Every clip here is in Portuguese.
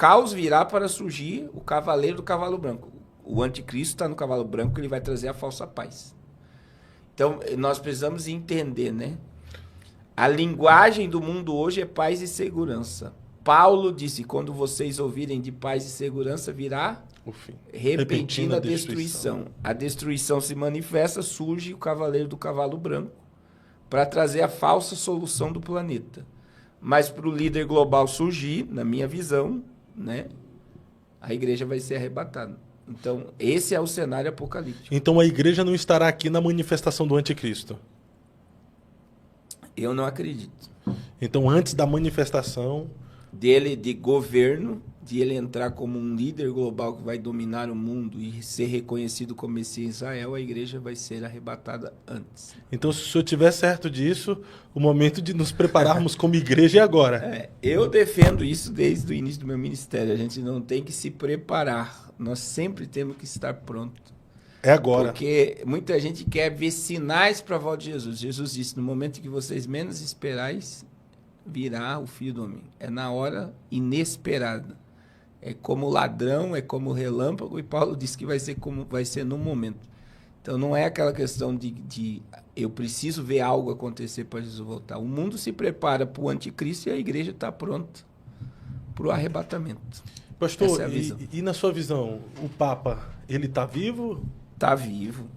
caos virá para surgir o cavaleiro do cavalo branco. O anticristo está no cavalo branco, ele vai trazer a falsa paz. Então, nós precisamos entender, né? A linguagem do mundo hoje é paz e segurança. Paulo disse, quando vocês ouvirem de paz e segurança, virá O fim. repentina destruição. A destruição se manifesta, surge o cavaleiro do cavalo branco para trazer a falsa solução do planeta. Mas para o líder global surgir, na minha visão, né, a igreja vai ser arrebatada. Então, esse é o cenário apocalíptico. Então a igreja não estará aqui na manifestação do anticristo. Eu não acredito. Então, antes da manifestação Dele, de governo, de ele entrar como um líder global que vai dominar o mundo e ser reconhecido como Messias Israel, a igreja vai ser arrebatada antes. Então, se o senhor tiver certo disso, o momento de nos prepararmos como igreja é agora. Eu defendo isso desde o início do meu ministério. A gente não tem que se preparar. Nós sempre temos que estar pronto. É agora. Porque muita gente quer ver sinais para a volta de Jesus. Jesus disse, no momento em que vocês menos esperais, virá o Filho do Homem. É na hora inesperada. É como ladrão, é como relâmpago, e Paulo disse que vai ser no momento. Então não é aquela questão de eu preciso ver algo acontecer para Jesus voltar. O mundo se prepara para o anticristo e a igreja está pronta para o arrebatamento. Pastor, Essa é a visão. e na sua visão, o Papa, ele está vivo? Está vivo.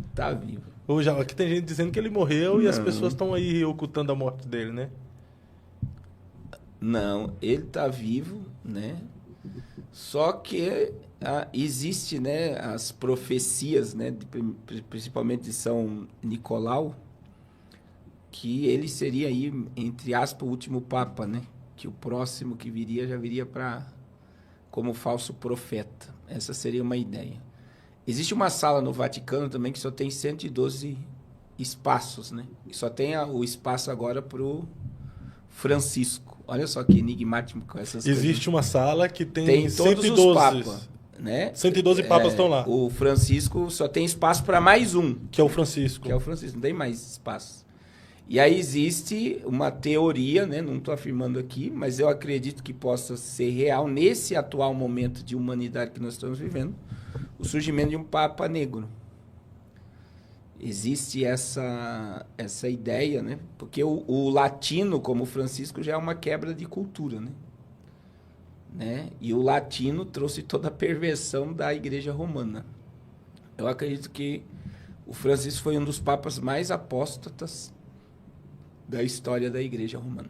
Está vivo. Ou já, aqui tem gente dizendo que ele morreu e as Não. pessoas estão aí ocultando a morte dele, né? Não, ele está vivo, né? Só que existe, né, as profecias, né, principalmente de São Nicolau, que ele seria aí, entre aspas, o último papa, né? Que o próximo que viria já viria como falso profeta. Essa seria uma ideia. Existe uma sala no Vaticano também que só tem 112 espaços, né? E só tem o espaço agora para o Francisco. Olha só que enigmático com essas coisas. Existe uma sala que tem todos 112, os papas, né? 112 papas estão lá. O Francisco só tem espaço para mais um. Que é o Francisco. Que é o Francisco, não tem mais espaço. E aí existe uma teoria, né? Não estou afirmando aqui, mas eu acredito que possa ser real nesse atual momento de humanidade que nós estamos vivendo, o surgimento de um Papa negro. Existe essa ideia, né? Porque o latino, como o Francisco, já é uma quebra de cultura, né? E o latino trouxe toda a perversão da Igreja Romana. Eu acredito que o Francisco foi um dos papas mais apóstatas da história da Igreja Romana,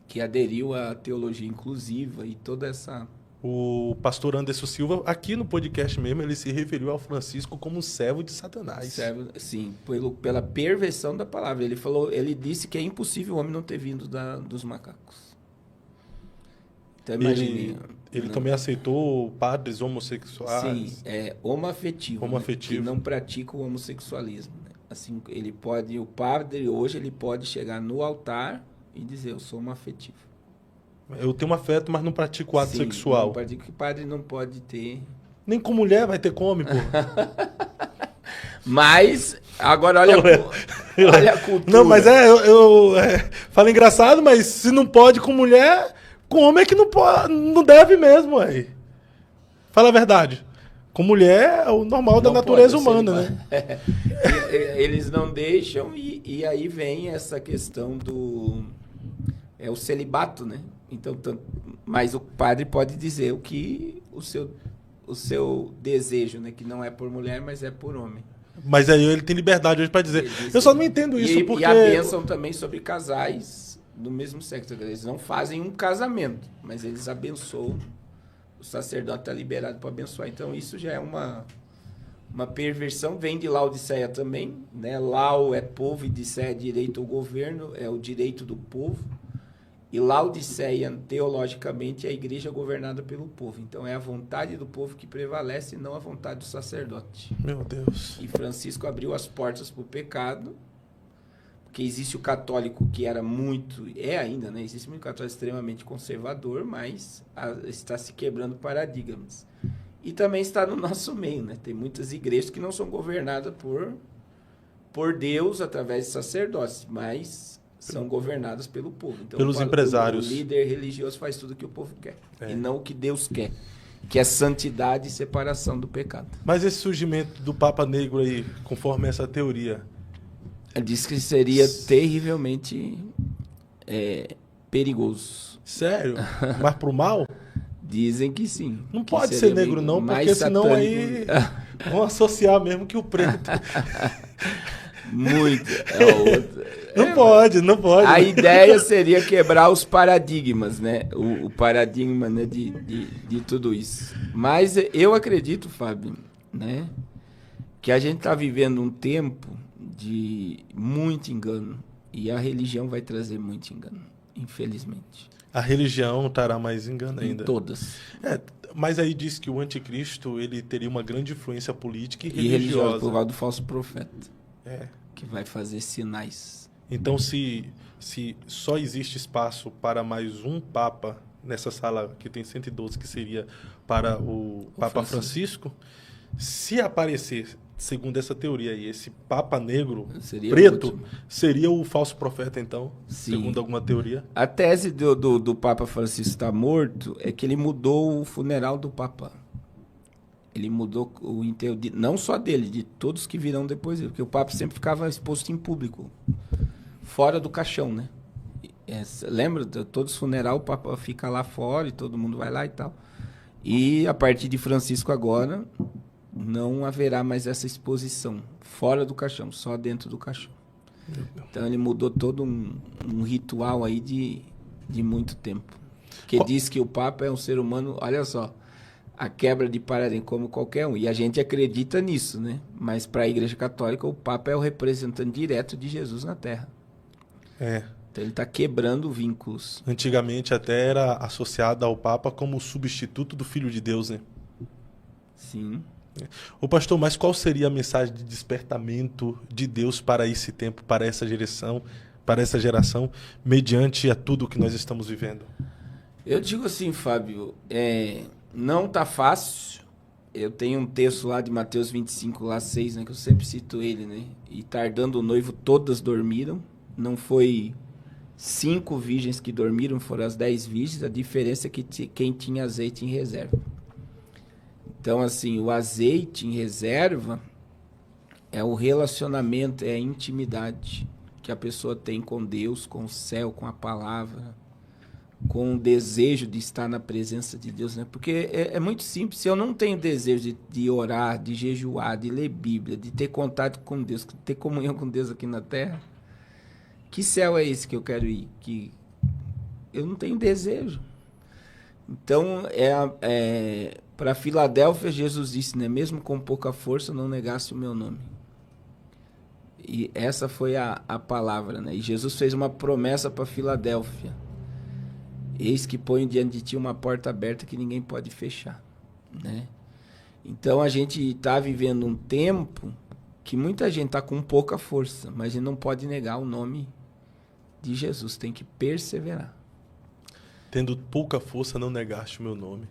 que aderiu à teologia inclusiva e toda essa... O pastor Anderson Silva, aqui no podcast mesmo, ele se referiu ao Francisco como servo de Satanás. Sim, pela perversão da palavra. Ele disse que é impossível o homem não ter vindo dos macacos. Então imagine... Ele também aceitou padres homossexuais. Sim, homoafetivo. Homoafetivo. Que não pratica o homossexualismo. Né? Assim, o padre hoje ele pode chegar no altar e dizer, eu sou homoafetivo. Eu tenho um afeto, mas não pratico ato Sim, sexual. Não pratico, que padre não pode ter. Nem com mulher vai ter come, pô. Mas, agora olha a cultura. Não, mas fala engraçado, mas se não pode com mulher, com homem é que não pode, não deve mesmo, aí. Fala a verdade. Com mulher é o normal da natureza humana, né? Eles não deixam e aí vem essa questão do... É o celibato, né? Então, mas o padre pode dizer o seu desejo, né? Que não é por mulher, mas é por homem. Mas aí ele tem liberdade hoje para dizer. Eu só não entendo isso porque... E a bênção também sobre casais do mesmo sexo. Eles não fazem um casamento, mas eles abençoam. O sacerdote está liberado para abençoar. Então, isso já é uma perversão. Vem de Laodiceia também, né? Lau é povo e Diceia é direito ao governo, é o direito do povo. E Laodiceia, teologicamente, é a igreja governada pelo povo. Então, é a vontade do povo que prevalece e não a vontade do sacerdote. Meu Deus. E Francisco abriu as portas para o pecado, porque existe o católico que era ainda, né? Existe muito católico extremamente conservador, mas está se quebrando paradigmas. E também está no nosso meio, né? Tem muitas igrejas que não são governadas por Deus através de sacerdotes, mas são governadas pelo povo. Então, pelos empresários. O líder religioso faz tudo o que o povo quer, e não o que Deus quer, que é santidade e separação do pecado. Mas esse surgimento do Papa Negro aí, conforme essa teoria... Diz que seria terrivelmente perigoso. Sério? Mas pro mal? Dizem que sim. Não pode ser negro não, porque senão aí vão associar mesmo que o preto... Muito. Não pode. A ideia seria quebrar os paradigmas, né? O paradigma, né, de tudo isso. Mas eu acredito, Fábio, né, que a gente está vivendo um tempo de muito engano. E a religião vai trazer muito engano, infelizmente. A religião trará mais engano ainda. Em todas. Mas aí diz que o anticristo ele teria uma grande influência política e religiosa. religiosa. Por causa do falso profeta. É. Que vai fazer sinais. Então, se só existe espaço para mais um Papa nessa sala que tem 112, que seria para o Papa Francisco, se aparecer, segundo essa teoria aí, esse Papa Negro, preto, seria o falso profeta, então, segundo alguma teoria? A tese do Papa Francisco estar morto é que ele mudou o funeral do Papa. Ele mudou o enterro, não só dele, de todos que virão depois dele, porque o Papa sempre ficava exposto em público, fora do caixão, né? Lembra? Todos os funerais, o Papa fica lá fora e todo mundo vai lá e tal. E a partir de Francisco agora, não haverá mais essa exposição fora do caixão, só dentro do caixão. Então ele mudou todo um ritual aí de muito tempo. Que diz que o Papa é um ser humano, olha só, a quebra de paradigma como qualquer um. E a gente acredita nisso, né? Mas para a Igreja Católica, o Papa é o representante direto de Jesus na Terra. Então ele está quebrando vínculos. Antigamente até era associado ao Papa como substituto do Filho de Deus, né? Sim. Ô pastor, mas qual seria a mensagem de despertamento de Deus para esse tempo, para essa geração, mediante a tudo que nós estamos vivendo? Eu digo assim, Fábio, não tá fácil. Eu tenho um texto lá de Mateus 25, lá 6, né, que eu sempre cito ele, né? E tardando o noivo, todas dormiram. Não foi 5 virgens que dormiram, foram as 10 virgens. A diferença é que quem tinha azeite em reserva. Então, assim, o azeite em reserva é o relacionamento, é a intimidade que a pessoa tem com Deus, com o céu, com a palavra, com o desejo de estar na presença de Deus, né? Porque é muito simples. Se eu não tenho desejo de orar, de jejuar, de ler Bíblia, de ter contato com Deus, de ter comunhão com Deus aqui na Terra, que céu é esse que eu quero ir? Que eu não tenho desejo. Então, para Filadélfia, Jesus disse, né? Mesmo com pouca força, não negasse o meu nome. E essa foi a palavra, né? E Jesus fez uma promessa para Filadélfia. Eis que ponho diante de ti uma porta aberta que ninguém pode fechar, né? Então a gente está vivendo um tempo que muita gente está com pouca força, mas a gente não pode negar o nome de Jesus, tem que perseverar. Tendo pouca força, não negaste o meu nome.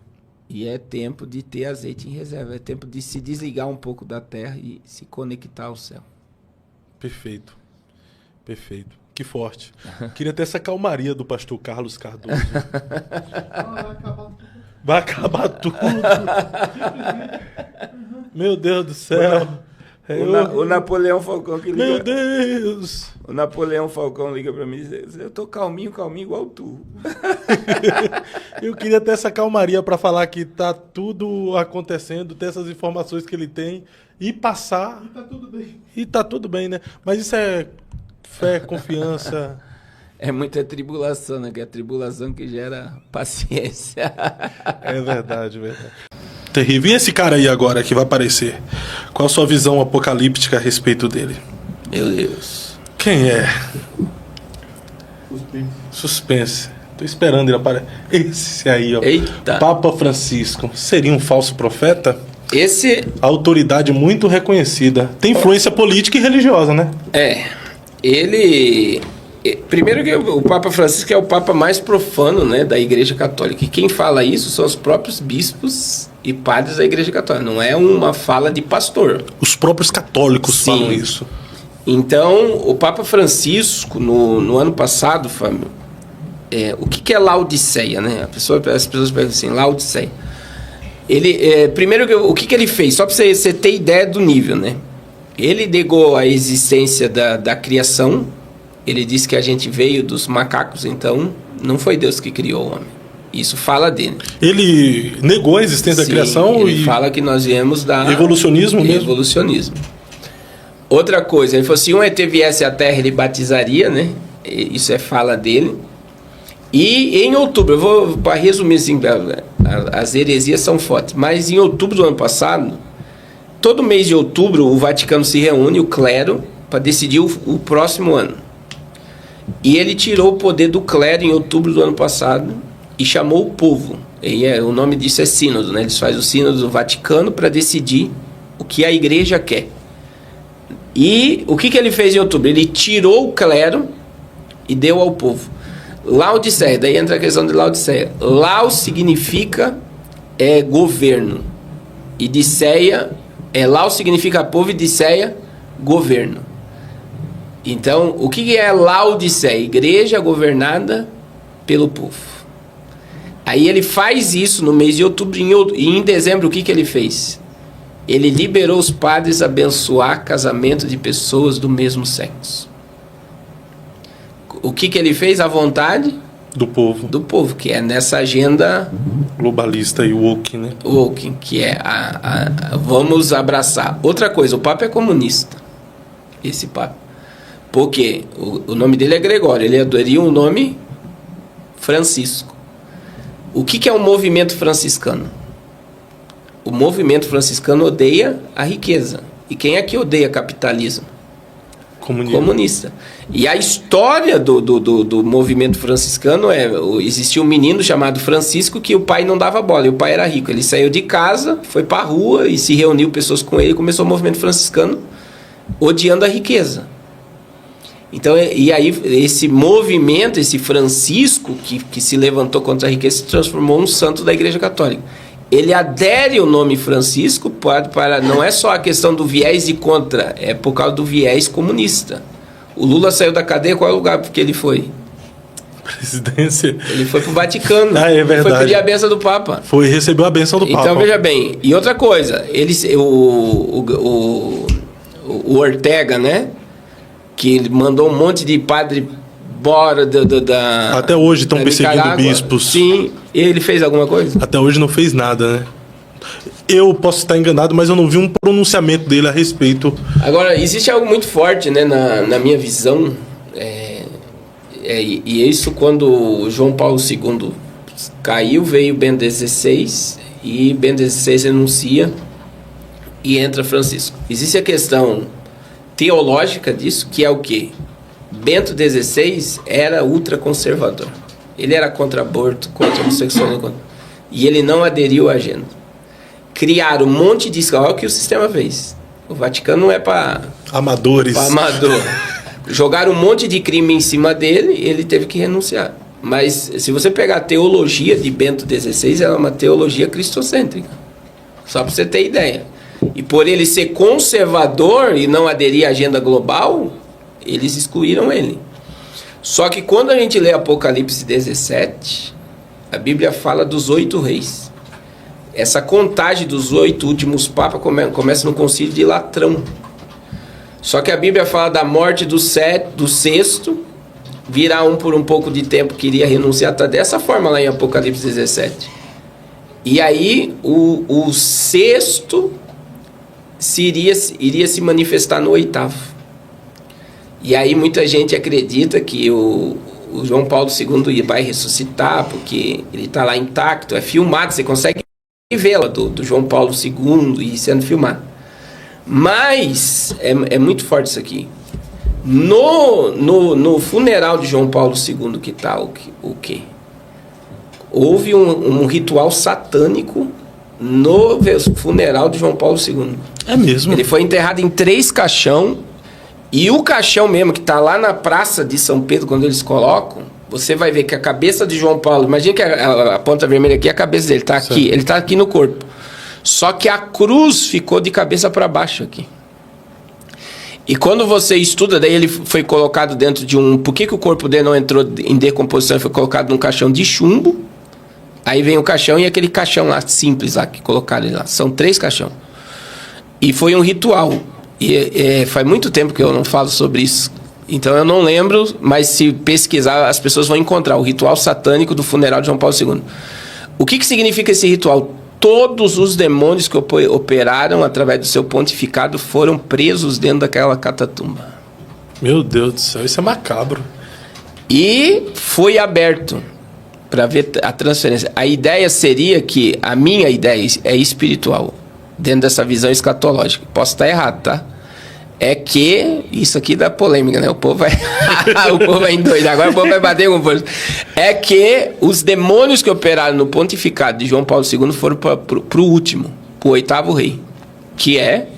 E é tempo de ter azeite em reserva, é tempo de se desligar um pouco da terra e se conectar ao céu. Perfeito, perfeito. Que forte. Queria ter essa calmaria do pastor Carlos Cardoso. Vai acabar tudo. Meu Deus do céu. O Napoleão Falcão que liga. Meu Deus. O Napoleão Falcão liga pra mim e diz, eu tô calminho igual tu. Eu queria ter essa calmaria para falar que tá tudo acontecendo, ter essas informações que ele tem e passar. E tá tudo bem. E tá tudo bem, né? Mas isso é fé, confiança. É muita tribulação, né? Que é a tribulação que gera paciência. É verdade, verdade. Terrível. E esse cara aí agora que vai aparecer? Qual a sua visão apocalíptica a respeito dele? Meu Deus. Quem é? Suspense. Suspense. Tô esperando ele aparecer. Esse aí, ó. Eita. Papa Francisco. Seria um falso profeta? Esse... Autoridade muito reconhecida. Tem influência política e religiosa, né? Ele... Primeiro que o Papa Francisco é o Papa mais profano, né, da Igreja Católica. E quem fala isso são os próprios bispos e padres da Igreja Católica. Não é uma fala de pastor. Os próprios católicos falam isso. Então, o Papa Francisco, no ano passado, Fábio, o que é Laodiceia, né? As pessoas perguntam assim, Laodiceia. Primeiro, o que ele fez? Só para você ter ideia do nível, né? Ele negou a existência da criação. Ele disse que a gente veio dos macacos, então não foi Deus que criou o homem. Isso fala dele. Ele negou a existência da criação ele fala que nós viemos da... Evolucionismo mesmo? Evolucionismo. Outra coisa, ele falou, se um ET viesse à Terra, ele batizaria, né? Isso é fala dele. E em outubro, eu vou para resumir assim, as heresias são fortes, mas em outubro do ano passado, todo mês de outubro, o Vaticano se reúne, o clero, para decidir o próximo ano. E ele tirou o poder do clero em outubro do ano passado e chamou o povo. O nome disso é sínodo, né? Eles fazem o sínodo do Vaticano para decidir o que a igreja quer. E o que ele fez em outubro? Ele tirou o clero e deu ao povo. Laodiceia, daí entra a questão de Laodiceia. Lau significa governo. E Diceia, Lau significa povo e Diceia, governo. Então, o que é Laodiceia? Igreja governada pelo povo. Aí ele faz isso no mês de outubro e em dezembro o que ele fez? Ele liberou os padres a abençoar casamento de pessoas do mesmo sexo. O que ele fez? A vontade do povo. Do povo, que é nessa agenda globalista e woke, né? Woke, que é vamos abraçar. Outra coisa, o Papa é comunista. Esse Papa. Porque o nome dele é Gregório, ele aderiu o nome Francisco. O que é o movimento franciscano? O movimento franciscano odeia a riqueza. E quem é que odeia capitalismo? Comunista. E a história do movimento franciscano existia um menino chamado Francisco que o pai não dava bola, e o pai era rico. Ele saiu de casa, foi para a rua e se reuniu pessoas com ele e começou o movimento franciscano odiando a riqueza. Então, e aí esse movimento, esse Francisco que se levantou contra a riqueza se transformou num santo da Igreja Católica. Ele adere o nome Francisco para não é só a questão do viés de contra, é por causa do viés comunista. O Lula saiu da cadeia, qual é o lugar que ele foi? Presidência. Ele foi para o Vaticano. É verdade. Foi pedir a benção do Papa. Recebeu a benção do Papa. Então, veja bem. E outra coisa, o Ortega, né? Que ele mandou um monte de padre embora da... Até hoje estão perseguindo bispos. Sim. Ele fez alguma coisa? Até hoje não fez nada, né? Eu posso estar enganado, mas eu não vi um pronunciamento dele a respeito. Agora, existe algo muito forte, né, na minha visão. E isso quando o João Paulo II caiu, veio Bento XVI e Bento XVI renuncia e entra Francisco. Existe a questão teológica disso, que é o quê? Bento XVI era ultraconservador. Ele era contra aborto, contra homossexualismo, e ele não aderiu à agenda. Criaram um monte de escola, olha o que o sistema fez. O Vaticano não é para amadores. Para amador. Jogaram um monte de crime em cima dele e ele teve que renunciar. Mas se você pegar a teologia de Bento XVI, ela é uma teologia cristocêntrica. Só para você ter ideia. E por ele ser conservador e não aderir à agenda global, eles excluíram ele. Só que quando a gente lê Apocalipse 17, a Bíblia fala dos 8 reis. Essa contagem dos 8 últimos papas começa no concílio de Latrão. Só que a Bíblia fala da morte do sexto, virá um por um pouco de tempo que iria renunciar. Está dessa forma lá em Apocalipse 17. E aí o sexto iria se manifestar no 8º. E aí muita gente acredita que o João Paulo II vai ressuscitar, porque ele está lá intacto, é filmado, você consegue vê-la do João Paulo II e sendo filmado. Mas é muito forte isso aqui. No funeral de João Paulo II, que está o quê? Houve um ritual satânico no funeral de João Paulo II. É mesmo? Ele foi enterrado em 3 caixão. E o caixão mesmo, que está lá na Praça de São Pedro, quando eles colocam, você vai ver que a cabeça de João Paulo... Imagina que a ponta vermelha aqui é a cabeça dele, está aqui. Ele está aqui no corpo. Só que a cruz ficou de cabeça para baixo aqui. E quando você estuda, daí ele foi colocado dentro de um... Por que o corpo dele não entrou em decomposição? Ele foi colocado num caixão de chumbo. Aí vem o caixão e aquele caixão lá, simples lá, que colocaram ele lá. São 3 caixões. E foi um ritual. E faz muito tempo que eu não falo sobre isso. Então eu não lembro, mas se pesquisar, as pessoas vão encontrar o ritual satânico do funeral de João Paulo II. O que significa esse ritual? Todos os demônios que operaram através do seu pontificado foram presos dentro daquela catatumba. Meu Deus do céu, isso é macabro. E foi aberto para ver a transferência. A ideia seria que, a minha ideia é espiritual, dentro dessa visão escatológica. Posso estar errado, tá? É que, isso aqui dá polêmica, né? O povo vai, o povo vai endoidar, agora o povo vai bater com força. É que os demônios que operaram no pontificado de João Paulo II foram para o último, para o 8º rei, que é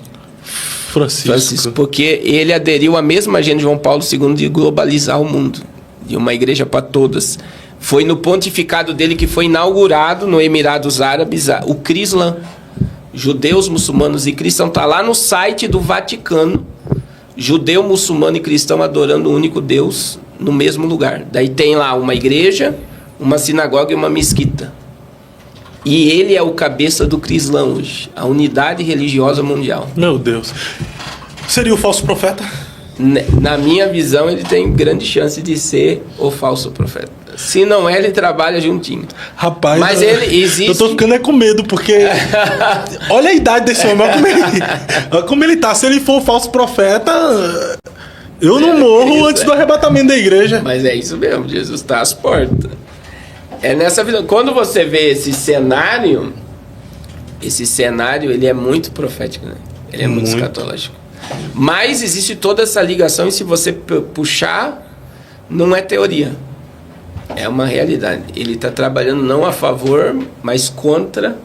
Francisco, porque ele aderiu à mesma agenda de João Paulo II de globalizar o mundo, de uma igreja para todas. Foi no pontificado dele que foi inaugurado no Emirados Árabes o Crislã. Judeus, muçulmanos e cristãos, está lá no site do Vaticano. Judeu, muçulmano e cristão adorando o único Deus no mesmo lugar. Daí tem lá uma igreja, uma sinagoga e uma mesquita. E ele é o cabeça do Crislã hoje, a unidade religiosa mundial. Meu Deus. Seria o falso profeta? Na minha visão, ele tem grande chance de ser o falso profeta. Se não é, ele trabalha juntinho. Rapaz, mas ele existe... eu tô ficando com medo, porque... olha a idade desse homem, olha como ele tá. Se ele for o falso profeta, eu não morro antes do arrebatamento da igreja. Mas é isso mesmo, Jesus está às portas. É nessa visão. Quando você vê esse cenário, ele é muito profético, né? Ele é muito escatológico. Mas existe toda essa ligação, e se você puxar, não é teoria. É uma realidade. Ele está trabalhando não a favor, mas contra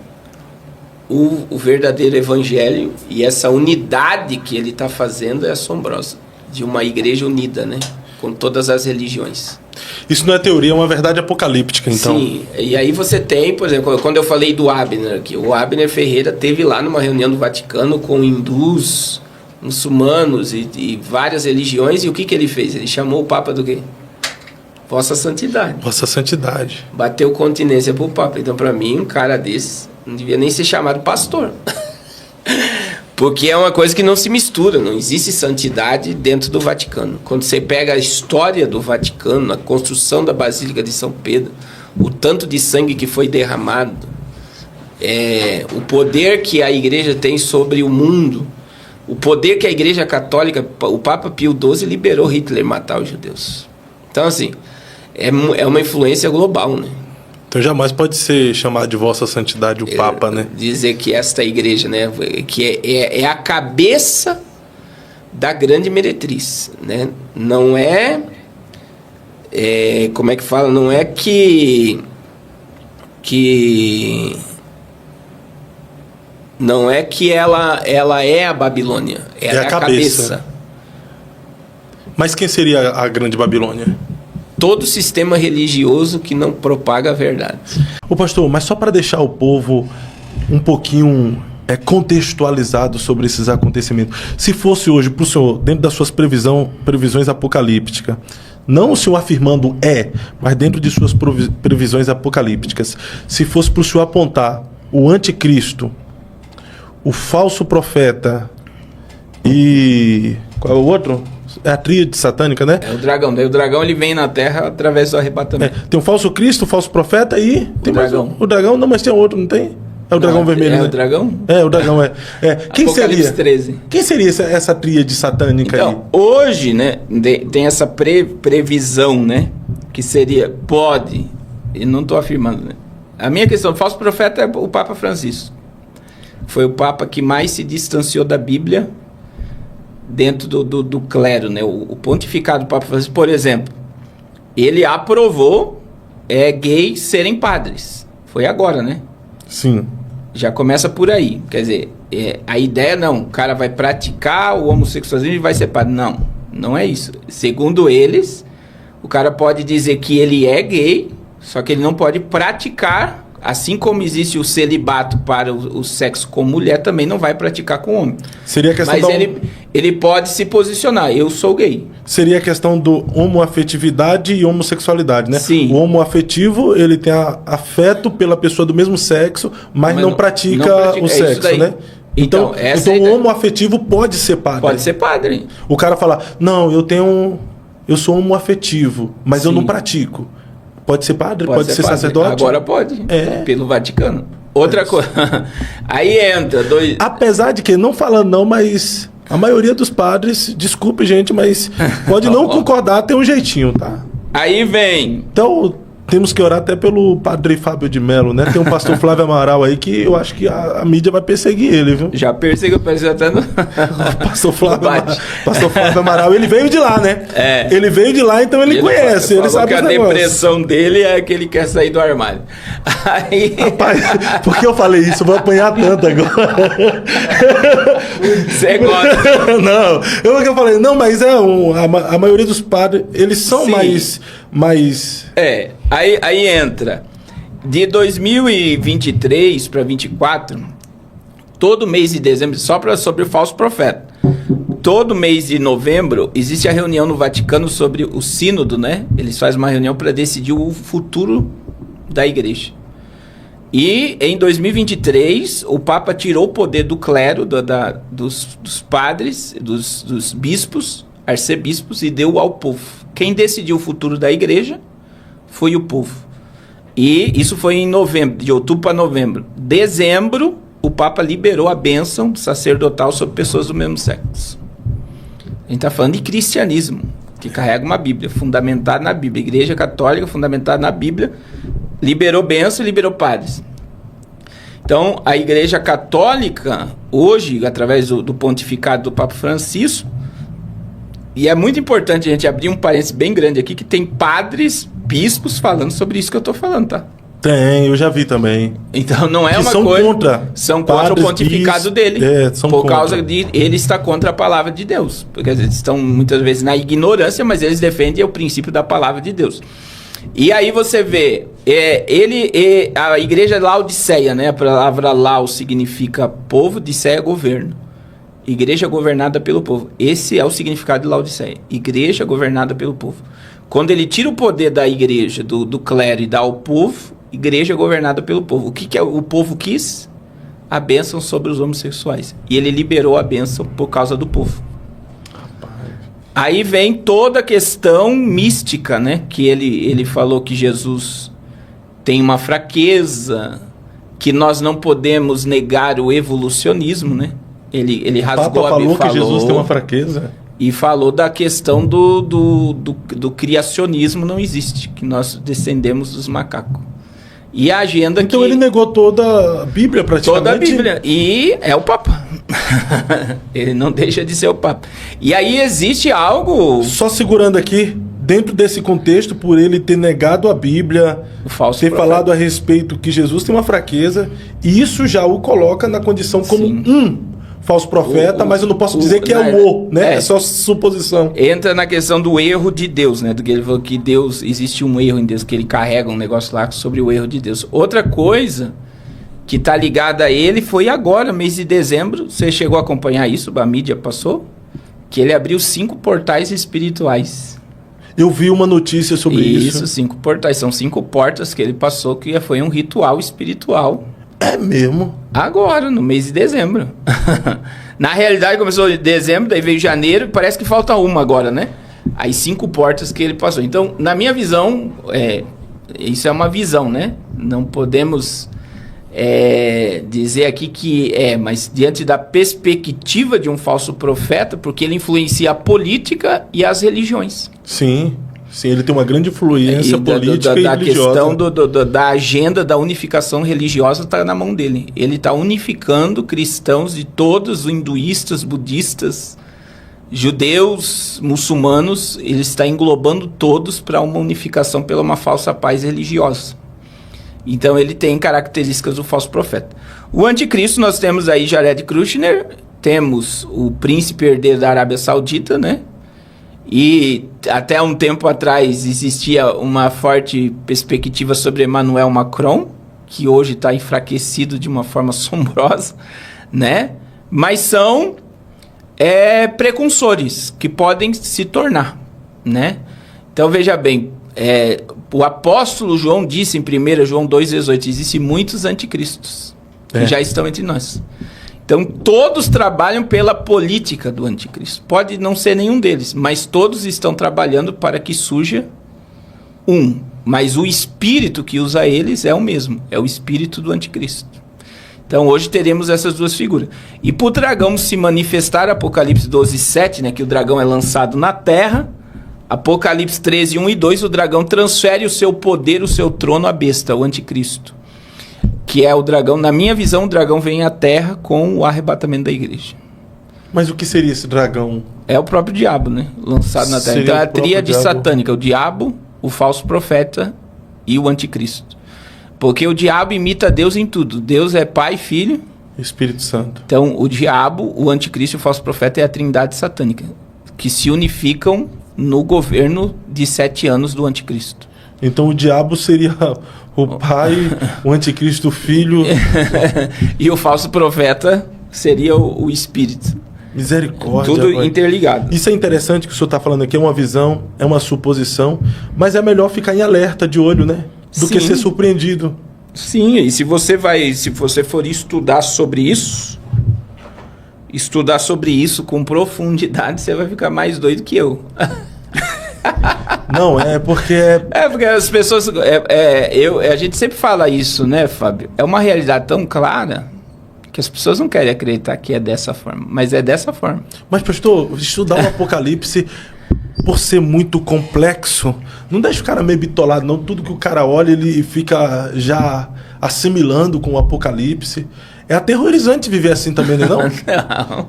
o verdadeiro evangelho. E essa unidade que ele está fazendo é assombrosa. De uma igreja unida, né? Com todas as religiões. Isso não é teoria, é uma verdade apocalíptica, então. Sim. E aí você tem, por exemplo, quando eu falei do Abner aqui. O Abner Ferreira teve lá numa reunião do Vaticano com hindus, muçulmanos e várias religiões. E o que ele fez? Ele chamou o Papa do quê? Vossa Santidade. Vossa Santidade. Bateu continência pro Papa. Então, para mim, um cara desse não devia nem ser chamado pastor. Porque é uma coisa que não se mistura. Não existe santidade dentro do Vaticano. Quando você pega a história do Vaticano, a construção da Basílica de São Pedro, o tanto de sangue que foi derramado, o poder que a igreja tem sobre o mundo, o poder que a igreja católica, o Papa Pio XII liberou Hitler matar os judeus. Então, assim... É uma influência global, né? Então jamais pode ser chamado de Vossa Santidade o Papa, né? Dizer que esta igreja, né? Que é a cabeça da grande meretriz, né? Não é... como é que fala? Não é que... Não é que ela é a Babilônia. Ela é a cabeça. Mas quem seria a grande Babilônia? Todo sistema religioso que não propaga a verdade. Ô pastor, mas só para deixar o povo um pouquinho contextualizado sobre esses acontecimentos. Se fosse hoje para o senhor, dentro das suas previsões apocalípticas, não o senhor afirmando mas dentro de suas previsões apocalípticas, se fosse para o senhor apontar o anticristo, o falso profeta e... qual é o outro? É a tríade satânica, né? É o dragão. Daí o dragão ele vem na Terra através do arrebatamento. Tem o falso Cristo, o falso profeta e... tem o dragão. Mais o dragão, não, mas tem outro, não tem? É o dragão vermelho, né? O dragão? O dragão Quem seria? 13. Quem seria essa tríade satânica aí? Então, hoje, né, tem essa previsão, né? Que seria, pode, e não estou afirmando, né? A minha questão, o falso profeta é o Papa Francisco. Foi o Papa que mais se distanciou da Bíblia dentro do clero, né? O pontificado do Papa Francisco, por exemplo, ele aprovou gays serem padres. Foi agora, né? Sim. Já começa por aí. Quer dizer, a ideia não, o cara vai praticar o homossexualismo e vai ser padre. Não, não é isso. Segundo eles, o cara pode dizer que ele é gay, só que ele não pode praticar, assim como existe o celibato para o sexo com mulher, também não vai praticar com homem. Seria a questão Mas ele pode se posicionar. Eu sou gay. Seria a questão do homoafetividade e homossexualidade, né? Sim. O homoafetivo, ele tem afeto pela pessoa do mesmo sexo, mas não pratica o sexo, né? Então o homoafetivo pode ser padre. Pode ser padre. O cara fala, não, eu sou homoafetivo, mas eu não pratico. Pode ser padre? Pode ser padre. Sacerdote? Agora pode, pelo Vaticano. Outra coisa, aí entra... Apesar de que, não falando não, mas a maioria dos padres, desculpe gente, mas pode não concordar, tem um jeitinho, tá? Aí vem... Então... Temos que orar até pelo padre Fábio de Mello, né? Tem um pastor Flávio Amaral aí que eu acho que a mídia vai perseguir ele, viu? Já perseguiu, parece até no... pastor Flávio Amaral, ele veio de lá, né? Ele veio de lá, então ele conhece, ele sabe que os a negócios. depressão dele é que ele quer sair do armário. Aí... Rapaz, por que eu falei isso? Eu vou apanhar tanto agora. Você gosta? Não, eu falei, não, mas a maioria dos padres, eles são mais... Aí entra de 2023 para 2024, todo mês de dezembro, sobre o falso profeta, todo mês de novembro existe a reunião no Vaticano sobre o sínodo, né? Eles fazem uma reunião para decidir o futuro da igreja. E em 2023 o Papa tirou o poder do clero, dos padres, dos bispos, arcebispos, e deu ao povo. Quem decidiu o futuro da igreja foi o povo. E isso foi em novembro, de outubro para novembro. Dezembro, o Papa liberou a bênção sacerdotal sobre pessoas do mesmo sexo. A gente está falando de cristianismo, que carrega uma Bíblia, fundamentada na Bíblia. Igreja Católica, fundamentada na Bíblia, liberou bênção e liberou padres. Então, a Igreja Católica, hoje, através do pontificado do Papa Francisco, e é muito importante a gente abrir um parênteses bem grande aqui, que tem padres, bispos falando sobre isso que eu estou falando, tá? Tem, eu já vi também. Então não é que uma são coisa... Contra. São contra o pontificado dele. São por contra. causa de... Ele está contra a palavra de Deus. Porque eles estão muitas vezes na ignorância, mas eles defendem o princípio da palavra de Deus. E aí você vê... a igreja Laodiceia, né? A palavra Lau significa povo, Diceia é governo. Igreja governada pelo povo. Esse é o significado de Laodiceia. Igreja governada pelo povo. Quando ele tira o poder da igreja, do clero, e dá ao povo, igreja governada pelo povo. O que o povo quis? A bênção sobre os homossexuais. E ele liberou a bênção por causa do povo. Aí vem toda a questão mística, né? Que ele falou que Jesus tem uma fraqueza, que nós não podemos negar o evolucionismo, né? Ele rasgou a Bíblia, falou que Jesus tem uma fraqueza. E falou da questão do criacionismo não existe, que nós descendemos dos macacos. E a agenda então ele negou toda a Bíblia praticamente? Toda a Bíblia. E é o Papa. Ele não deixa de ser o Papa. E aí existe algo... Só segurando aqui, dentro desse contexto, por ele ter negado a Bíblia, ter falado a respeito que Jesus tem uma fraqueza, e isso já o coloca na condição como falso profeta, mas eu não posso dizer que né? É só suposição. Entra na questão do erro de Deus, né? Do que ele falou que Deus, existe um erro em Deus, que ele carrega um negócio lá sobre o erro de Deus. Outra coisa que tá ligada a ele foi agora, mês de dezembro, você chegou a acompanhar isso, a mídia passou, que ele abriu 5 portais espirituais. Eu vi uma notícia sobre isso. Isso, 5 portais, são 5 portas que ele passou, que foi um ritual espiritual. É mesmo? Agora, no mês de dezembro. Na realidade, começou em dezembro, daí veio janeiro, parece que falta uma agora, né? Aí 5 portas que ele passou. Então, na minha visão, isso é uma visão, né? Não podemos dizer aqui que mas diante da perspectiva de um falso profeta, porque ele influencia a política e as religiões. Sim. Sim, ele tem uma grande influência política e religiosa. A questão da agenda da unificação religiosa está na mão dele. Ele está unificando cristãos de todos, hinduístas, budistas, judeus, muçulmanos. Ele está englobando todos para uma unificação pela uma falsa paz religiosa. Então ele tem características do falso profeta. O anticristo, nós temos aí Jared Kushner, temos o príncipe herdeiro da Arábia Saudita, né? E até um tempo atrás existia uma forte perspectiva sobre Emmanuel Macron, que hoje está enfraquecido de uma forma assombrosa, né? Mas são precursores que podem se tornar, né? Então, veja bem, o apóstolo João disse em 1 João 2,18, existem muitos anticristos que já estão entre nós. Então, todos trabalham pela política do anticristo. Pode não ser nenhum deles, mas todos estão trabalhando para que surja um. Mas o espírito que usa eles é o mesmo, é o espírito do anticristo. Então, hoje teremos essas duas figuras. E para o dragão se manifestar, Apocalipse 12:7, né, que o dragão é lançado na terra, Apocalipse 13:1 e 2, o dragão transfere o seu poder, o seu trono à besta, o anticristo. Que é o dragão, na minha visão, o dragão vem à terra com o arrebatamento da igreja. Mas o que seria esse dragão? É o próprio diabo, né? Lançado na terra. Então é a tríade satânica, o diabo, o falso profeta e o anticristo. Porque o diabo imita Deus em tudo. Deus é Pai, Filho... Espírito Santo. Então, o diabo, o anticristo e o falso profeta é a trindade satânica, que se unificam no governo de 7 anos do anticristo. Então, o diabo seria o pai, o anticristo, o filho... E o falso profeta seria o espírito. Misericórdia. Tudo interligado. Isso é interessante que o senhor está falando aqui, é uma visão, é uma suposição, mas é melhor ficar em alerta, de olho, né? Do que ser surpreendido. Sim, e se você for estudar sobre isso com profundidade, você vai ficar mais doido que eu. Não, é porque... porque as pessoas... a gente sempre fala isso, né, Fábio? É uma realidade tão clara que as pessoas não querem acreditar que é dessa forma, mas é dessa forma. Mas, pastor, estudar o Apocalipse, por ser muito complexo, não deixa o cara meio bitolado, não. Tudo que o cara olha, ele fica já assimilando com o Apocalipse. É aterrorizante viver assim também, não é? Não.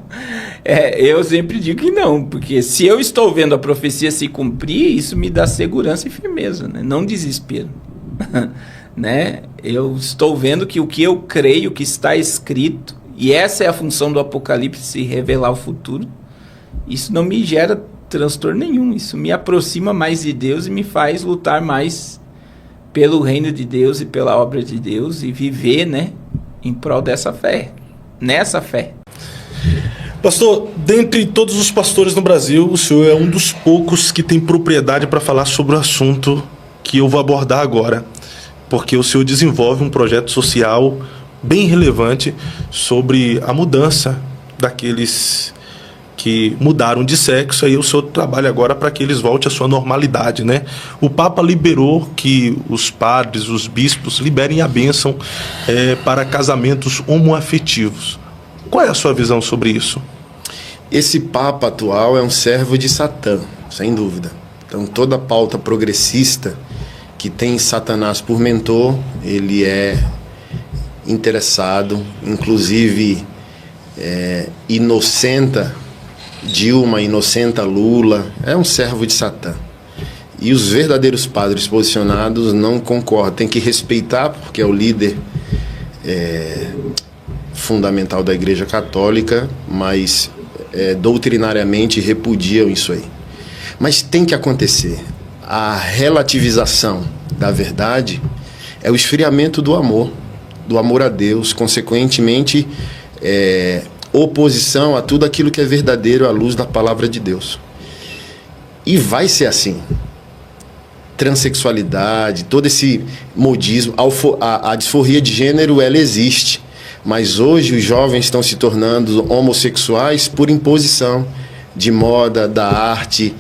Eu sempre digo que não, porque se eu estou vendo a profecia se cumprir, isso me dá segurança e firmeza, né? Não desespero. Né? Eu estou vendo que o que eu creio que está escrito, e essa é a função do Apocalipse, se revelar o futuro, isso não me gera transtorno nenhum, isso me aproxima mais de Deus e me faz lutar mais pelo reino de Deus e pela obra de Deus e viver, né, em prol dessa fé, nessa fé. Pastor, dentre todos os pastores no Brasil, o senhor é um dos poucos que tem propriedade para falar sobre o assunto que eu vou abordar agora, porque o senhor desenvolve um projeto social bem relevante sobre a mudança daqueles que mudaram de sexo, aí o senhor trabalha agora para que eles voltem à sua normalidade, né? O Papa liberou que os padres, os bispos, liberem a bênção para casamentos homoafetivos. Qual é a sua visão sobre isso? Esse Papa atual é um servo de Satã, sem dúvida. Então, toda a pauta progressista que tem Satanás por mentor, ele é interessado, inclusive inocenta Dilma, inocenta Lula, é um servo de Satã. E os verdadeiros padres posicionados não concordam, tem que respeitar, porque é o líder fundamental da Igreja Católica, mas doutrinariamente repudiam isso aí. Mas tem que acontecer. A relativização da verdade é o esfriamento do amor a Deus, consequentemente oposição a tudo aquilo que é verdadeiro à luz da palavra de Deus. E vai ser assim. Transsexualidade, todo esse modismo, a disforia de gênero, ela existe. Mas hoje os jovens estão se tornando homossexuais por imposição de moda, da arte,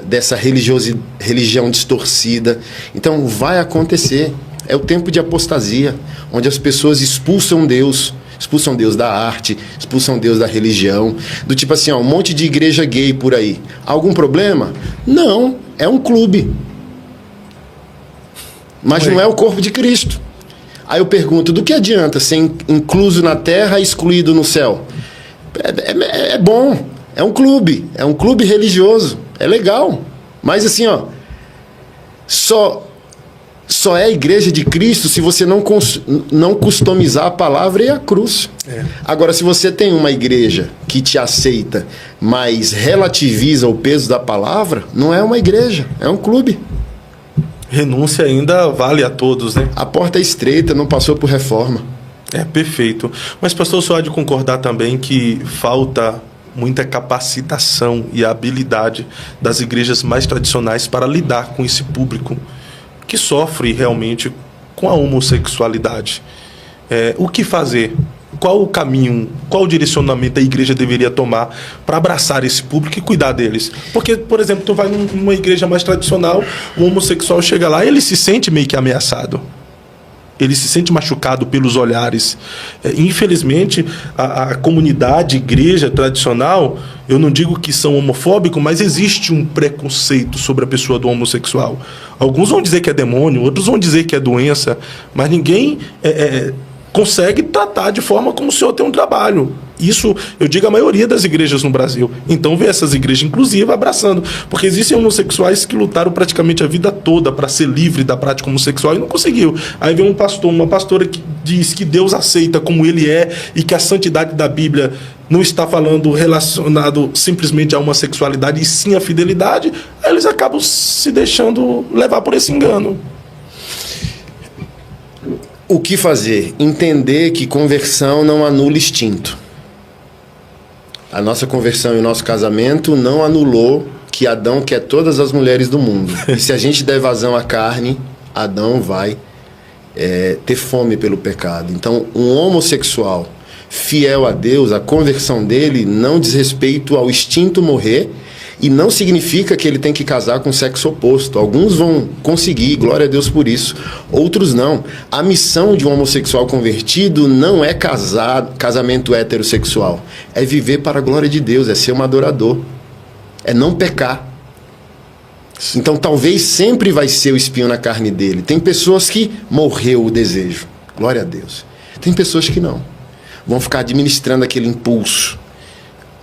dessa religião distorcida. Então vai acontecer. É o tempo de apostasia, onde as pessoas expulsam Deus da arte, expulsam Deus da religião. Do tipo assim, um monte de igreja gay por aí. Algum problema? Não, é um clube. Mas não é o corpo de Cristo. Aí eu pergunto, do que adianta ser incluso na terra e excluído no céu? É bom, é um clube religioso, é legal. Mas assim, só é a igreja de Cristo se você não customizar a palavra e a cruz. Agora, se você tem uma igreja que te aceita, mas relativiza o peso da palavra, não é uma igreja, é um clube. Renúncia ainda vale a todos, né? A porta é estreita, não passou por reforma. Perfeito. Mas, pastor, o senhor há de concordar também que falta muita capacitação e habilidade das igrejas mais tradicionais para lidar com esse público que sofre realmente com a homossexualidade. O que fazer? Qual o caminho, qual o direcionamento a igreja deveria tomar para abraçar esse público e cuidar deles? Porque, por exemplo, tu vai numa igreja mais tradicional, o homossexual chega lá e ele se sente meio que ameaçado. Ele se sente machucado pelos olhares. Infelizmente, a comunidade, igreja tradicional, eu não digo que são homofóbicos, mas existe um preconceito sobre a pessoa do homossexual. Alguns vão dizer que é demônio, outros vão dizer que é doença, mas ninguém consegue tratar de forma como o senhor tem um trabalho. Isso, eu digo, a maioria das igrejas no Brasil. Então, vê essas igrejas inclusivas abraçando. Porque existem homossexuais que lutaram praticamente a vida toda para ser livre da prática homossexual e não conseguiu. Aí vem um pastor, uma pastora que diz que Deus aceita como ele é e que a santidade da Bíblia não está falando relacionado simplesmente à homossexualidade e sim à fidelidade. Aí eles acabam se deixando levar por esse engano. O que fazer? Entender que conversão não anula instinto. A nossa conversão e o nosso casamento não anulou que Adão quer todas as mulheres do mundo. E se a gente der vazão à carne, Adão vai ter fome pelo pecado. Então, um homossexual fiel a Deus, a conversão dele não diz respeito ao instinto morrer e não significa que ele tem que casar com o sexo oposto. Alguns vão conseguir, glória a Deus por isso. Outros não. A missão de um homossexual convertido não é casamento heterossexual. É viver para a glória de Deus, é ser um adorador. É não pecar. Então talvez sempre vai ser o espinho na carne dele. Tem pessoas que morreu o desejo. Glória a Deus. Tem pessoas que não. Vão ficar administrando aquele impulso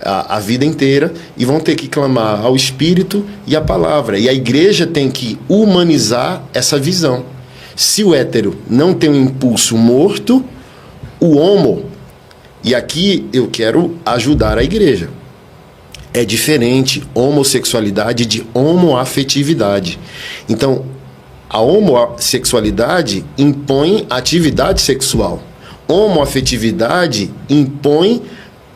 a vida inteira e vão ter que clamar ao Espírito e à palavra. E a igreja tem que humanizar essa visão. Se o hétero não tem um impulso morto, o homo, e aqui eu quero ajudar a igreja, é diferente homossexualidade de homoafetividade. Então, a homossexualidade impõe atividade sexual. Homoafetividade impõe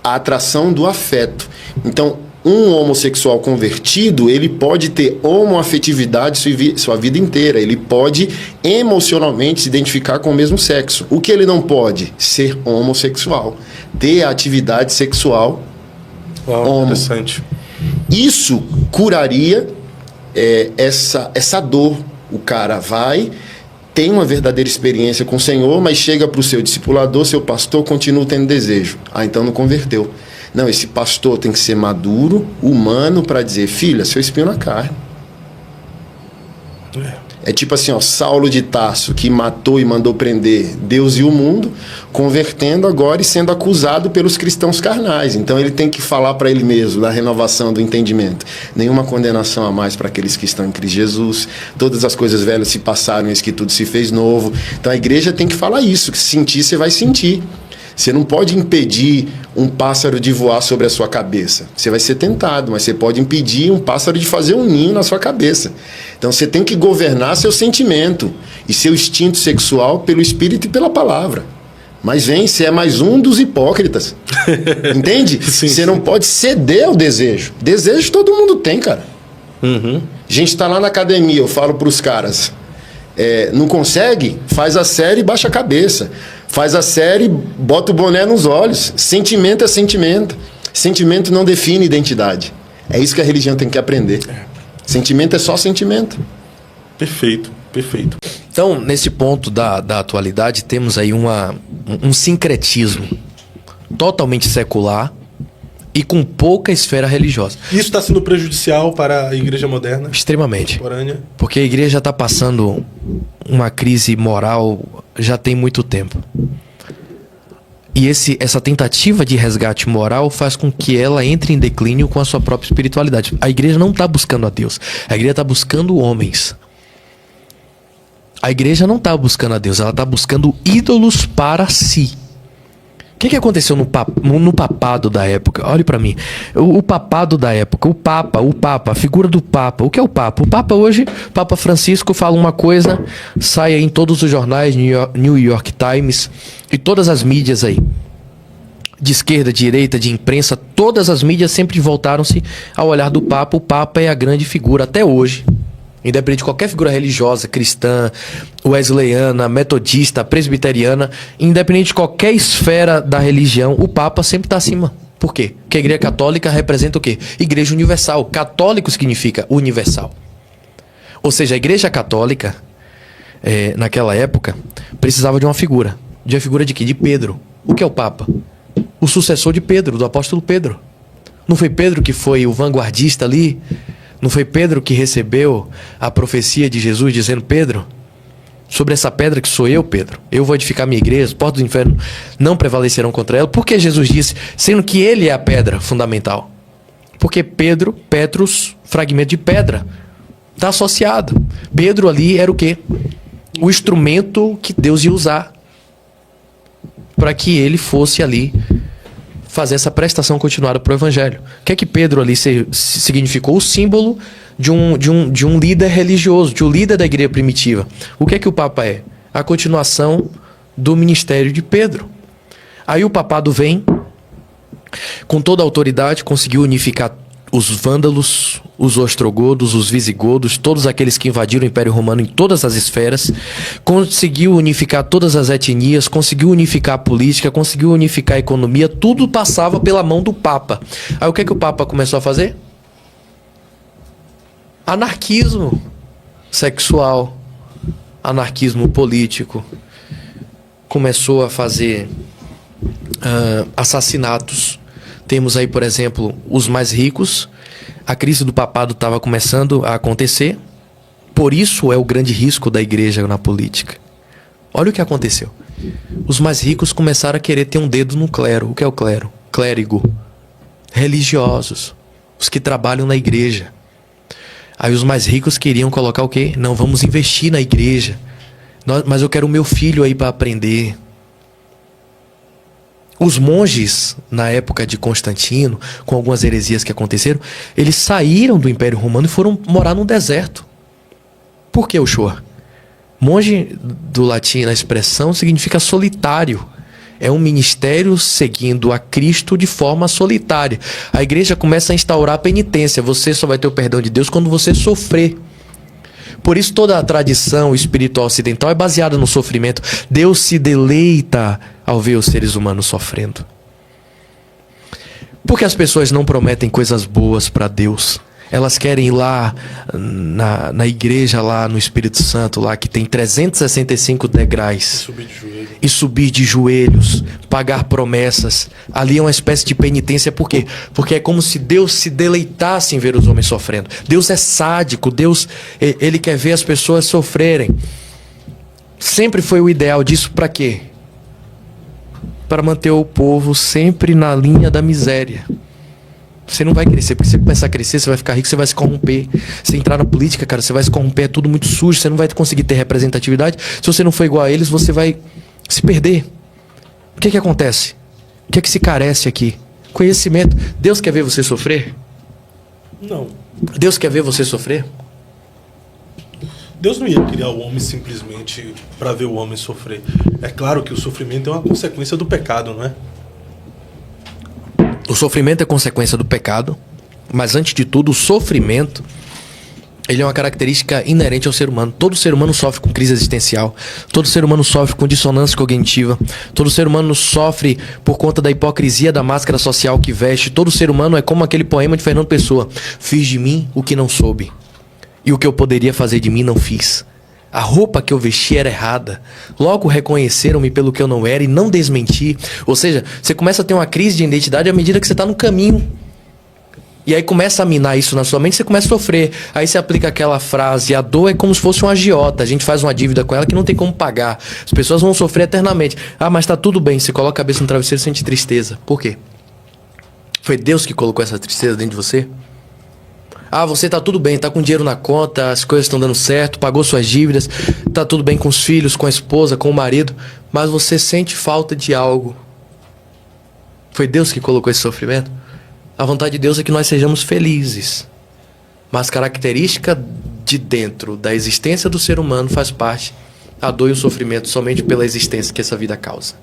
a atração do afeto. Então, um homossexual convertido, ele pode ter homoafetividade sua vida inteira. Ele pode emocionalmente se identificar com o mesmo sexo. O que ele não pode? Ser homossexual. Ter a atividade sexual homo. Interessante. Isso curaria essa dor. O cara vai, tem uma verdadeira experiência com o Senhor, mas chega para o seu discipulador, seu pastor, continua tendo desejo. Então não converteu. Não, esse pastor tem que ser maduro, humano, para dizer, filha, seu espinho na carne. É tipo assim, Saulo de Tarso, que matou e mandou prender Deus e o mundo, convertendo agora e sendo acusado pelos cristãos carnais. Então ele tem que falar para ele mesmo da renovação do entendimento. Nenhuma condenação a mais para aqueles que estão em Cristo Jesus. Todas as coisas velhas se passaram, eis que tudo se fez novo. Então a igreja tem que falar isso, que se sentir, você vai sentir. Você não pode impedir um pássaro de voar sobre a sua cabeça. Você vai ser tentado, mas você pode impedir um pássaro de fazer um ninho na sua cabeça. Então você tem que governar seu sentimento e seu instinto sexual pelo Espírito e pela palavra. Mas você é mais um dos hipócritas. Entende? Sim, você não pode ceder ao desejo. Desejo todo mundo tem, cara. Uhum. A gente está lá na academia, eu falo para os caras, não consegue? Faz a série e baixa a cabeça. Faz a série, bota o boné nos olhos. Sentimento é sentimento. Sentimento não define identidade. É isso que a religião tem que aprender. Sentimento é só sentimento. Perfeito, perfeito. Então, nesse ponto da atualidade, temos aí um sincretismo totalmente secular e com pouca esfera religiosa. Isso está sendo prejudicial para a igreja moderna? Extremamente. Contemporânea? Porque a igreja está passando uma crise moral já tem muito tempo. E essa tentativa de resgate moral faz com que ela entre em declínio com a sua própria espiritualidade. A igreja não está buscando a Deus. A igreja está buscando homens. A igreja não está buscando a Deus. Ela está buscando ídolos para si. O que aconteceu no papado da época? Olhe para mim. O papado da época, o Papa, a figura do Papa. O que é o Papa? O Papa hoje, Papa Francisco fala uma coisa, sai em todos os jornais, New York Times e todas as mídias aí. de esquerda, de direita, de imprensa, todas as mídias sempre voltaram-se ao olhar do Papa. O Papa é a grande figura até hoje. Independente de qualquer figura religiosa, cristã, wesleyana, metodista, presbiteriana, independente de qualquer esfera da religião, o Papa sempre está acima. Por quê? Porque a Igreja Católica representa o quê? Igreja Universal. Católico significa universal. Ou seja, a Igreja Católica, naquela época, precisava de uma figura. De uma figura de quê? De Pedro. O que é o Papa? O sucessor de Pedro, do apóstolo Pedro. Não foi Pedro que foi o vanguardista ali? Não foi Pedro que recebeu a profecia de Jesus dizendo: Pedro, sobre essa pedra que sou eu, Pedro, eu vou edificar minha igreja, as portas do inferno não prevalecerão contra ela? Por que Jesus disse, sendo que ele é a pedra fundamental? Porque Pedro, Petrus, fragmento de pedra, está associado. Pedro ali era o quê? O instrumento que Deus ia usar para que ele fosse ali fazer essa prestação continuada para o Evangelho. O que é que Pedro ali significou? O símbolo de um líder religioso, de um líder da igreja primitiva. O que é que o Papa é? A continuação do ministério de Pedro. Aí o papado vem, com toda a autoridade, conseguiu unificar os vândalos, os ostrogodos, os visigodos, todos aqueles que invadiram o Império Romano em todas as esferas, conseguiu unificar todas as etnias, conseguiu unificar a política, conseguiu unificar a economia, tudo passava pela mão do Papa. Aí o que é que o Papa começou a fazer? Anarquismo sexual, anarquismo político, começou a fazer assassinatos. Temos aí, por exemplo, os mais ricos. A crise do papado estava começando a acontecer. Por isso é o grande risco da igreja na política. Olha o que aconteceu. Os mais ricos começaram a querer ter um dedo no clero. O que é o clero? Clérigo. Religiosos. Os que trabalham na igreja. Aí os mais ricos queriam colocar o quê? Não, vamos investir na igreja. Mas eu quero o meu filho aí para aprender. Os monges, na época de Constantino, com algumas heresias que aconteceram, eles saíram do Império Romano e foram morar no deserto. Por que o Shoah? Monge, do latim, na expressão, significa solitário. É um ministério seguindo a Cristo de forma solitária. A igreja começa a instaurar a penitência. Você só vai ter o perdão de Deus quando você sofrer. Por isso toda a tradição espiritual ocidental é baseada no sofrimento. Deus se deleita ao ver os seres humanos sofrendo. Por que as pessoas não prometem coisas boas para Deus? Elas querem ir lá na igreja, lá no Espírito Santo, lá que tem 365 degraus. E subir de joelhos, pagar promessas. Ali é uma espécie de penitência. Por quê? Porque é como se Deus se deleitasse em ver os homens sofrendo. Deus é sádico. Deus, ele quer ver as pessoas sofrerem. Sempre foi o ideal disso para quê? Para manter o povo sempre na linha da miséria. Você não vai crescer, porque se você começar a crescer, você vai ficar rico, você vai se corromper. Se entrar na política, cara, você vai se corromper, é tudo muito sujo, você não vai conseguir ter representatividade. Se você não for igual a eles, você vai se perder. O que acontece? O que se carece aqui? Conhecimento. Deus quer ver você sofrer? Não. Deus quer ver você sofrer? Deus não ia criar o homem simplesmente para ver o homem sofrer. É claro que o sofrimento é uma consequência do pecado, não é? O sofrimento é consequência do pecado, mas antes de tudo, o sofrimento, ele é uma característica inerente ao ser humano. Todo ser humano sofre com crise existencial, todo ser humano sofre com dissonância cognitiva, todo ser humano sofre por conta da hipocrisia da máscara social que veste. Todo ser humano é como aquele poema de Fernando Pessoa: fiz de mim o que não soube, e o que eu poderia fazer de mim não fiz. A roupa que eu vesti era errada. Logo reconheceram-me pelo que eu não era e não desmenti. Ou seja, você começa a ter uma crise de identidade à medida que você está no caminho. E aí começa a minar isso na sua mente, você começa a sofrer. Aí você aplica aquela frase: a dor é como se fosse um agiota. A gente faz uma dívida com ela que não tem como pagar. As pessoas vão sofrer eternamente. Ah, mas tá tudo bem. Você coloca a cabeça no travesseiro e sente tristeza. Por quê? Foi Deus que colocou essa tristeza dentro de você? Ah, você tá tudo bem, tá com dinheiro na conta, as coisas estão dando certo, pagou suas dívidas, tá tudo bem com os filhos, com a esposa, com o marido, mas você sente falta de algo. Foi Deus que colocou esse sofrimento? A vontade de Deus é que nós sejamos felizes. Mas característica de dentro da existência do ser humano faz parte a dor e o sofrimento somente pela existência que essa vida causa.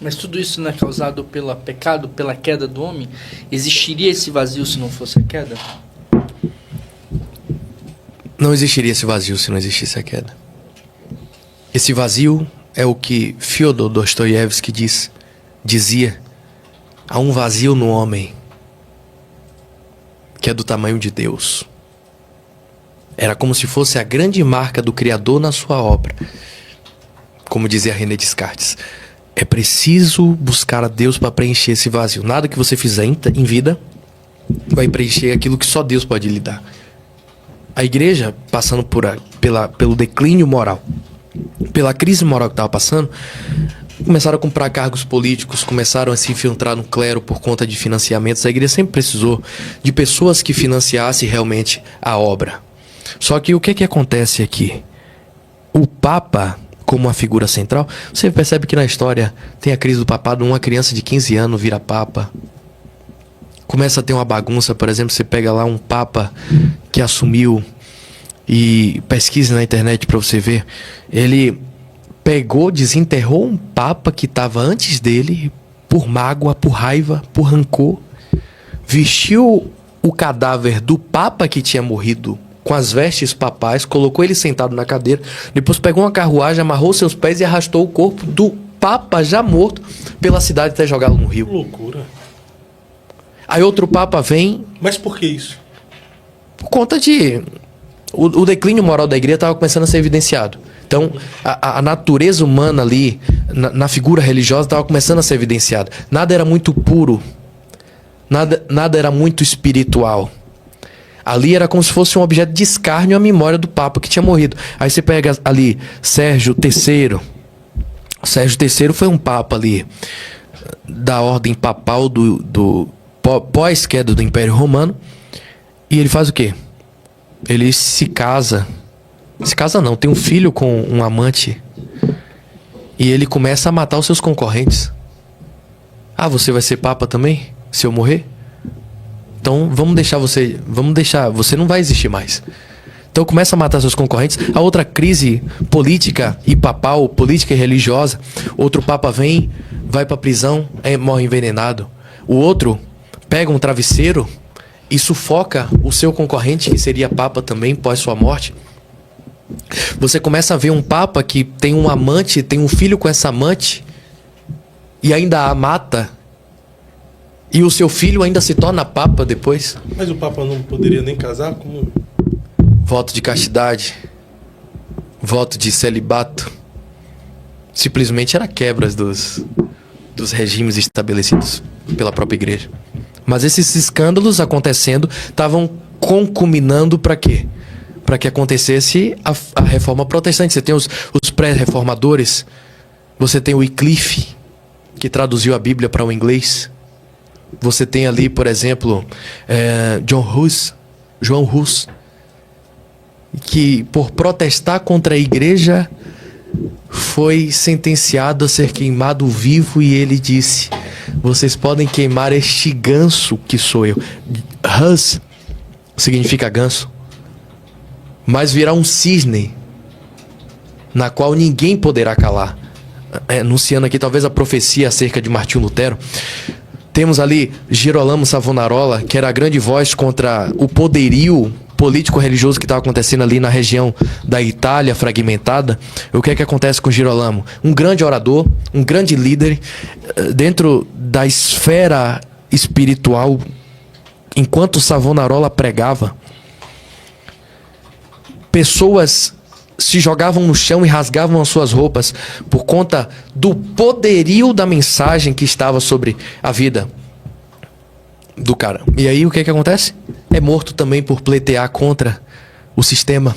Mas tudo isso não é causado pelo pecado, pela queda do homem? Existiria esse vazio se não fosse a queda? Não existiria esse vazio se não existisse a queda. Esse vazio é o que Fyodor Dostoiévski dizia. Há um vazio no homem que é do tamanho de Deus. Era como se fosse a grande marca do Criador na sua obra. Como dizia René Descartes. É preciso buscar a Deus para preencher esse vazio. Nada que você fizer em vida vai preencher aquilo que só Deus pode lhe dar. A igreja, passando pelo declínio moral, pela crise moral que estava passando, começaram a comprar cargos políticos, começaram a se infiltrar no clero por conta de financiamentos. A igreja sempre precisou de pessoas que financiassem realmente a obra. Só que o que acontece aqui? O Papa, como uma figura central, você percebe que na história tem a crise do papado, uma criança de 15 anos vira Papa. Começa a ter uma bagunça, por exemplo, você pega lá um Papa que assumiu, e pesquise na internet para você ver, ele pegou, desenterrou um Papa que estava antes dele, por mágoa, por raiva, por rancor, vestiu o cadáver do Papa que tinha morrido com as vestes papais, colocou ele sentado na cadeira, depois pegou uma carruagem, amarrou seus pés e arrastou o corpo do Papa já morto pela cidade até jogá-lo no rio. Loucura. Aí outro Papa vem... Mas por que isso? Por conta de... O declínio moral da igreja estava começando a ser evidenciado. Então, a natureza humana ali, na figura religiosa, estava começando a ser evidenciada. Nada era muito puro. Nada era muito espiritual. Ali era como se fosse um objeto de escárnio à memória do Papa que tinha morrido. Aí você pega ali Sérgio III. Sérgio III foi um Papa ali da ordem papal do pós-queda do Império Romano. E ele faz o quê? Ele se casa. Se casa não, tem um filho com um amante. E ele começa a matar os seus concorrentes. Ah, você vai ser Papa também? Se eu morrer? Então você não vai existir mais. Então começa a matar seus concorrentes. A outra crise política e papal, política e religiosa. Outro Papa vem, vai pra prisão, morre envenenado. O outro pega um travesseiro e sufoca o seu concorrente, que seria Papa também, pós sua morte. Você começa a ver um Papa que tem um amante, tem um filho com essa amante, e ainda a mata. E o seu filho ainda se torna Papa depois. Mas o Papa não poderia nem casar com... Voto de castidade, voto de celibato, simplesmente era quebras dos regimes estabelecidos pela própria igreja. Mas esses escândalos acontecendo estavam concuminando para quê? Para que acontecesse a reforma protestante. Você tem os pré-reformadores, você tem o Wycliffe, que traduziu a Bíblia para o inglês. Você tem ali, por exemplo, João Hus, que por protestar contra a igreja foi sentenciado a ser queimado vivo, e ele disse: vocês podem queimar este ganso que sou eu. Hus significa ganso, mas virá um cisne na qual ninguém poderá calar. Anunciando aqui talvez a profecia acerca de Martinho Lutero. Temos ali Girolamo Savonarola, que era a grande voz contra o poderio político-religioso que estava acontecendo ali na região da Itália fragmentada. O que é que acontece com Girolamo? Um grande orador, um grande líder dentro da esfera espiritual. Enquanto Savonarola pregava, pessoas se jogavam no chão e rasgavam as suas roupas por conta do poderio da mensagem que estava sobre a vida do cara. E aí o que é que acontece? É morto também por pleitear contra o sistema.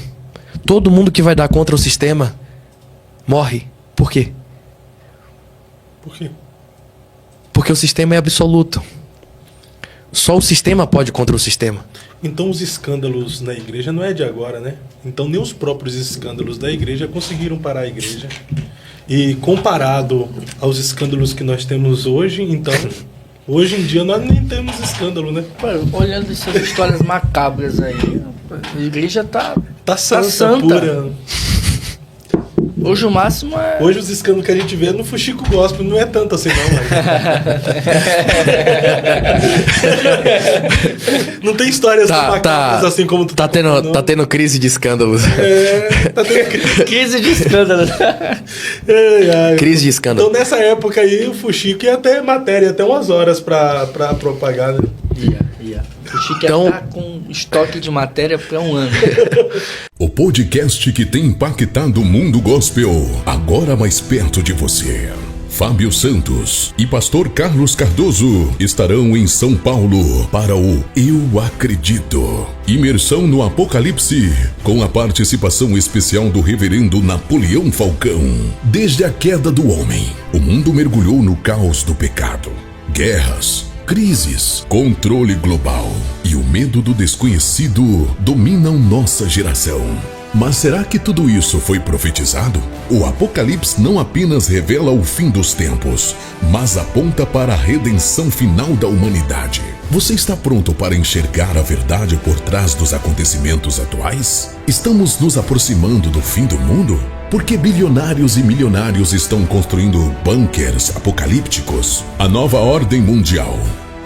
Todo mundo que vai dar contra o sistema morre. Por quê? Por quê? Porque o sistema é absoluto. Só o sistema pode contra o sistema. Então os escândalos na igreja não é de agora, né? Então nem os próprios escândalos da igreja conseguiram parar a igreja. E comparado aos escândalos que nós temos hoje, então hoje em dia nós nem temos escândalo, né? Pô, olhando essas histórias macabras aí, a igreja tá santa, pura. Hoje o máximo é... Hoje os escândalos que a gente vê no Fuxico Gospel não é tanto assim, não. Mas... não tem histórias macabras assim como tu tá tendo crise de escândalos. Tá tendo crise de escândalos. Crise de escândalo. Então nessa época aí o Fuxico ia ter matéria, até umas horas pra propagar, né? Ia. O Chico ia estar com estoque de matéria para um ano. O podcast que tem impactado o mundo gospel, agora mais perto de você. Fábio Santos e Pastor Carlos Cardoso estarão em São Paulo para o Eu Acredito. Imersão no Apocalipse, com a participação especial do reverendo Napoleão Falcão. Desde a queda do homem, o mundo mergulhou no caos do pecado. Guerras, crises, controle global e o medo do desconhecido dominam nossa geração. Mas será que tudo isso foi profetizado? O Apocalipse não apenas revela o fim dos tempos, mas aponta para a redenção final da humanidade. Você está pronto para enxergar a verdade por trás dos acontecimentos atuais? Estamos nos aproximando do fim do mundo? Porque bilionários e milionários estão construindo bunkers apocalípticos? A nova ordem mundial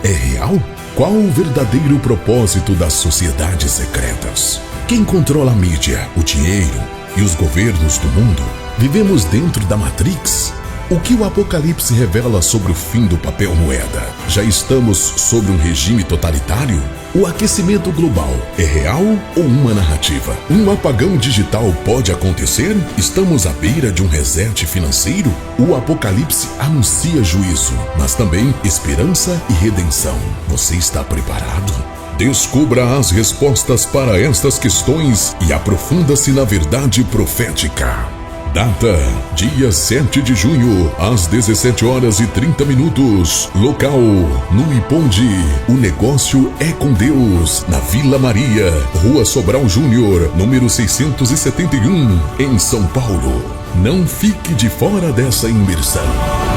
é real? Qual o verdadeiro propósito das sociedades secretas? Quem controla a mídia, o dinheiro e os governos do mundo? Vivemos dentro da Matrix? O que o Apocalipse revela sobre o fim do papel moeda? Já estamos sobre um regime totalitário? O aquecimento global é real ou uma narrativa? Um apagão digital pode acontecer? Estamos à beira de um reset financeiro? O Apocalipse anuncia juízo, mas também esperança e redenção. Você está preparado? Descubra as respostas para estas questões e aprofunda-se na verdade profética. Data: dia 7 de junho, às 17h30. Local: no Iponde. O negócio é com Deus, na Vila Maria, Rua Sobral Júnior, número 671, em São Paulo. Não fique de fora dessa imersão.